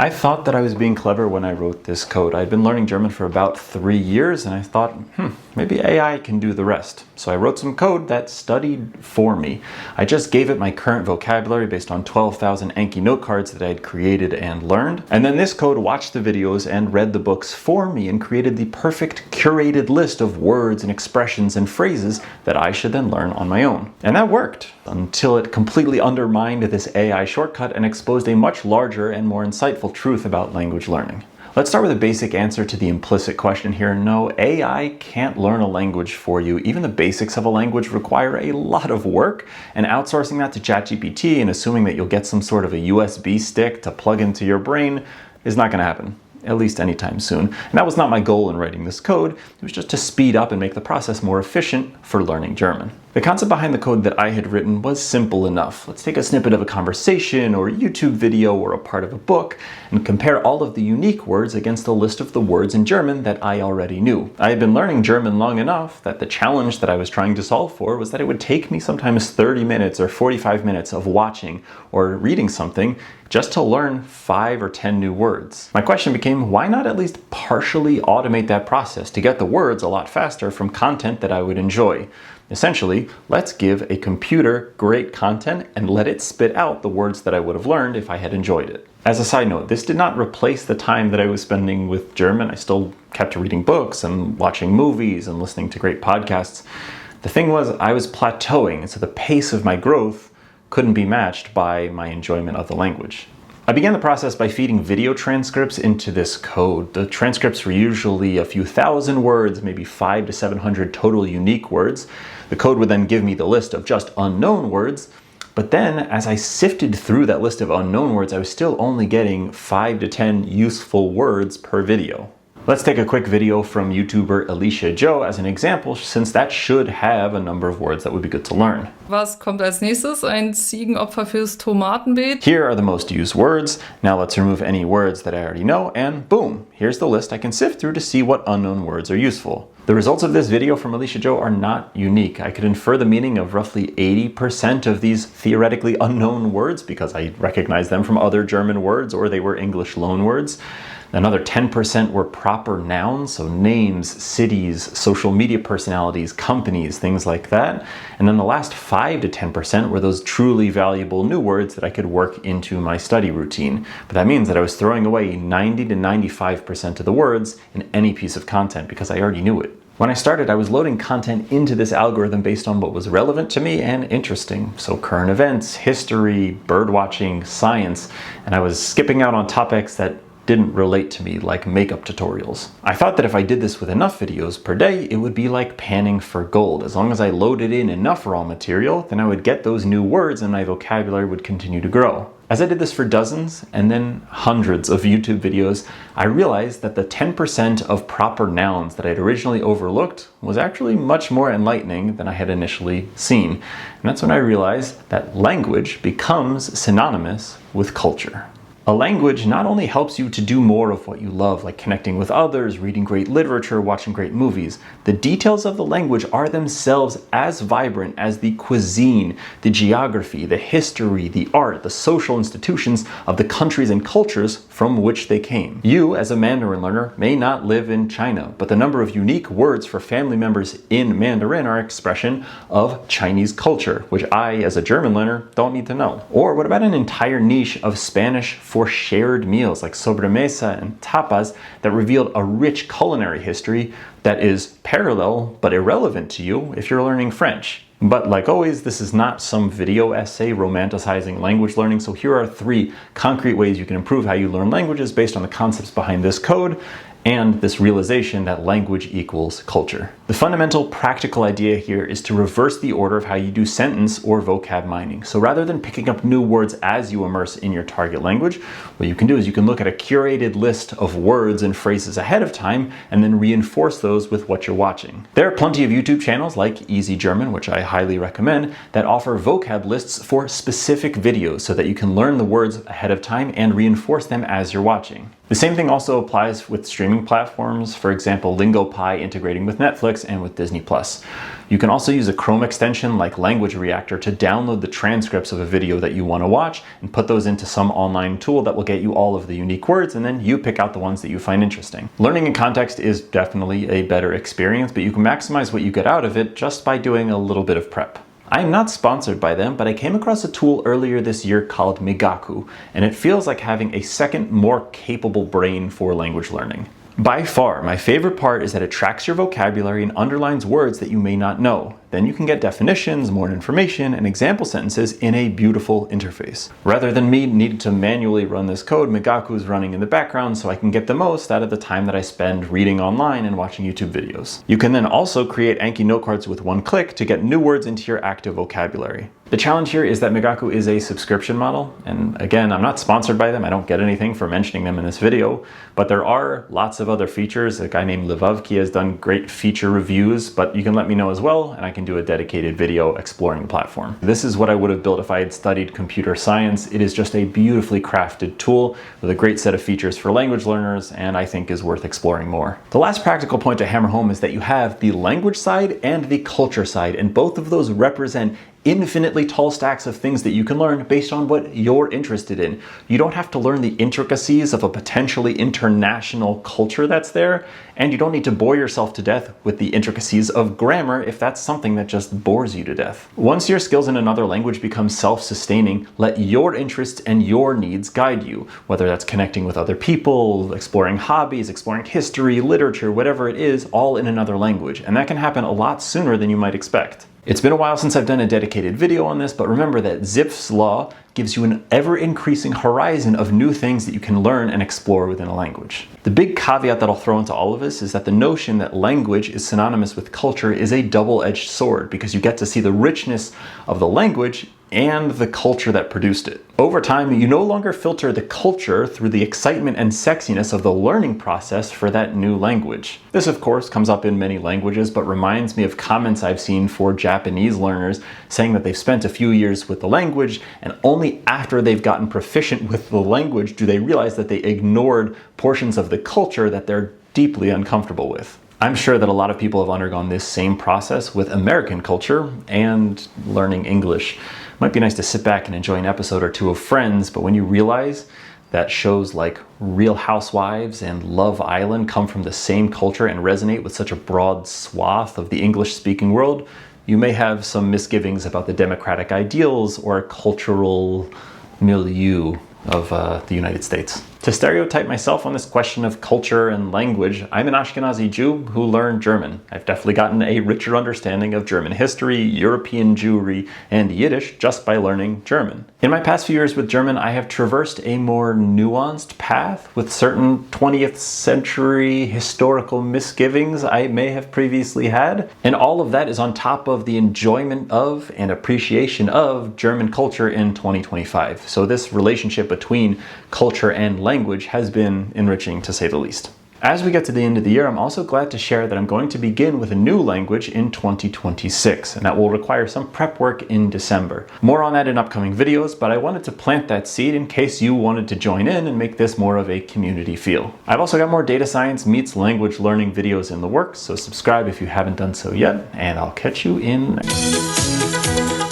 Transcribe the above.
I thought that I was being clever when I wrote this code. I'd been learning German for about 3 years and I thought, maybe AI can do the rest. So I wrote some code that studied for me. I just gave it my current vocabulary based on 12,000 Anki note cards that I had created and learned. And then this code watched the videos and read the books for me and created the perfect curated list of words and expressions and phrases that I should then learn on my own. And that worked until it completely undermined this AI shortcut and exposed a much larger and more insightful truth about language learning. Let's start with a basic answer to the implicit question here. No, AI can't learn a language for you. Even the basics of a language require a lot of work, and outsourcing that to ChatGPT and assuming that you'll get some sort of a USB stick to plug into your brain is not going to happen, at least anytime soon. And that was not my goal in writing this code. It was just to speed up and make the process more efficient for learning German. The concept behind the code that I had written was simple enough. Let's take a snippet of a conversation or a YouTube video or a part of a book and compare all of the unique words against a list of the words in German that I already knew. I had been learning German long enough that the challenge that I was trying to solve for was that it would take me sometimes 30 minutes or 45 minutes of watching or reading something just to learn 5 or 10 new words. My question became, why not at least partially automate that process to get the words a lot faster from content that I would enjoy? Essentially, let's give a computer great content and let it spit out the words that I would have learned if I had enjoyed it. As a side note, this did not replace the time that I was spending with German. I still kept reading books and watching movies and listening to great podcasts. The thing was, I was plateauing, so the pace of my growth couldn't be matched by my enjoyment of the language. I began the process by feeding video transcripts into this code. The transcripts were usually a few thousand words, maybe 500 to 700 total unique words. The code would then give me the list of just unknown words, but then as I sifted through that list of unknown words, I was still only getting 5 to 10 useful words per video. Let's take a quick video from YouTuber Alicia Joe as an example, since that should have a number of words that would be good to learn. Was kommt als nächstes? Ein Ziegenopfer fürs Tomatenbeet. Here are the most used words. Now let's remove any words that I already know, and boom, here's the list I can sift through to see what unknown words are useful. The results of this video from Alicia Joe are not unique. I could infer the meaning of roughly 80% of these theoretically unknown words because I recognize them from other German words or they were English loanwords. Another 10% were proper nouns, so names, cities, social media personalities, companies, things like that. And then the last 5 to 10% were those truly valuable new words that I could work into my study routine. But that means that I was throwing away 90 to 95% of the words in any piece of content because I already knew it. When I started, I was loading content into this algorithm based on what was relevant to me and interesting. So current events, history, birdwatching, science, and I was skipping out on topics that didn't relate to me, like makeup tutorials. I thought that if I did this with enough videos per day, it would be like panning for gold. As long as I loaded in enough raw material, then I would get those new words and my vocabulary would continue to grow. As I did this for dozens and then hundreds of YouTube videos, I realized that the 10% of proper nouns that I'd originally overlooked was actually much more enlightening than I had initially seen. And that's when I realized that language becomes synonymous with culture. A language not only helps you to do more of what you love, like connecting with others, reading great literature, watching great movies, the details of the language are themselves as vibrant as the cuisine, the geography, the history, the art, the social institutions of the countries and cultures from which they came. You, as a Mandarin learner, may not live in China, but the number of unique words for family members in Mandarin are expression of Chinese culture, which I, as a German learner, don't need to know. Or what about an entire niche of Spanish for shared meals like sobremesa and tapas that revealed a rich culinary history that is parallel but irrelevant to you if you're learning French. But like always, this is not some video essay romanticizing language learning, so here are 3 concrete ways you can improve how you learn languages based on the concepts behind this code and this realization that language equals culture. The fundamental practical idea here is to reverse the order of how you do sentence or vocab mining. So rather than picking up new words as you immerse in your target language, what you can do is you can look at a curated list of words and phrases ahead of time and then reinforce those with what you're watching. There are plenty of YouTube channels like Easy German, which I highly recommend, that offer vocab lists for specific videos so that you can learn the words ahead of time and reinforce them as you're watching. The same thing also applies with streaming streaming platforms, for example, LingoPie integrating with Netflix and with Disney+. You can also use a Chrome extension like Language Reactor to download the transcripts of a video that you want to watch and put those into some online tool that will get you all of the unique words, and then you pick out the ones that you find interesting. Learning in context is definitely a better experience, but you can maximize what you get out of it just by doing a little bit of prep. I am not sponsored by them, but I came across a tool earlier this year called Migaku, and it feels like having a second, more capable brain for language learning. By far, my favorite part is that it tracks your vocabulary and underlines words that you may not know. Then you can get definitions, more information, and example sentences in a beautiful interface. Rather than me needing to manually run this code, Migaku is running in the background so I can get the most out of the time that I spend reading online and watching YouTube videos. You can then also create Anki note cards with one click to get new words into your active vocabulary. The challenge here is that Migaku is a subscription model, and again, I'm not sponsored by them, I don't get anything for mentioning them in this video, but there are lots of other features. A guy named Lvovky has done great feature reviews, but you can let me know as well, and I can do a dedicated video exploring the platform. This is what I would have built if I had studied computer science. It is just a beautifully crafted tool with a great set of features for language learners, and I think is worth exploring more. The last practical point to hammer home is that you have the language side and the culture side, and both of those represent infinitely tall stacks of things that you can learn based on what you're interested in. You don't have to learn the intricacies of a potentially international culture that's there, and you don't need to bore yourself to death with the intricacies of grammar if that's something that just bores you to death. Once your skills in another language become self-sustaining, let your interests and your needs guide you, whether that's connecting with other people, exploring hobbies, exploring history, literature, whatever it is, all in another language, and that can happen a lot sooner than you might expect. It's been a while since I've done a dedicated video on this, but remember that Zipf's law gives you an ever-increasing horizon of new things that you can learn and explore within a language. The big caveat that I'll throw into all of this is that the notion that language is synonymous with culture is a double-edged sword, because you get to see the richness of the language and the culture that produced it. Over time, you no longer filter the culture through the excitement and sexiness of the learning process for that new language. This, of course, comes up in many languages, but reminds me of comments I've seen for Japanese learners saying that they've spent a few years with the language, and only after they've gotten proficient with the language do they realize that they ignored portions of the culture that they're deeply uncomfortable with. I'm sure that a lot of people have undergone this same process with American culture and learning English. Might be nice to sit back and enjoy an episode or two of Friends, but when you realize that shows like Real Housewives and Love Island come from the same culture and resonate with such a broad swath of the English-speaking world, you may have some misgivings about the democratic ideals or cultural milieu of the United States. To stereotype myself on this question of culture and language, I'm an Ashkenazi Jew who learned German. I've definitely gotten a richer understanding of German history, European Jewry, and Yiddish just by learning German. In my past few years with German, I have traversed a more nuanced path with certain 20th century historical misgivings I may have previously had, and all of that is on top of the enjoyment of and appreciation of German culture in 2025. So this relationship between culture and language has been enriching, to say the least. As we get to the end of the year, I'm also glad to share that I'm going to begin with a new language in 2026, and that will require some prep work in December. More on that in upcoming videos, but I wanted to plant that seed in case you wanted to join in and make this more of a community feel. I've also got more data science meets language learning videos in the works, so subscribe if you haven't done so yet, and I'll catch you in the next one.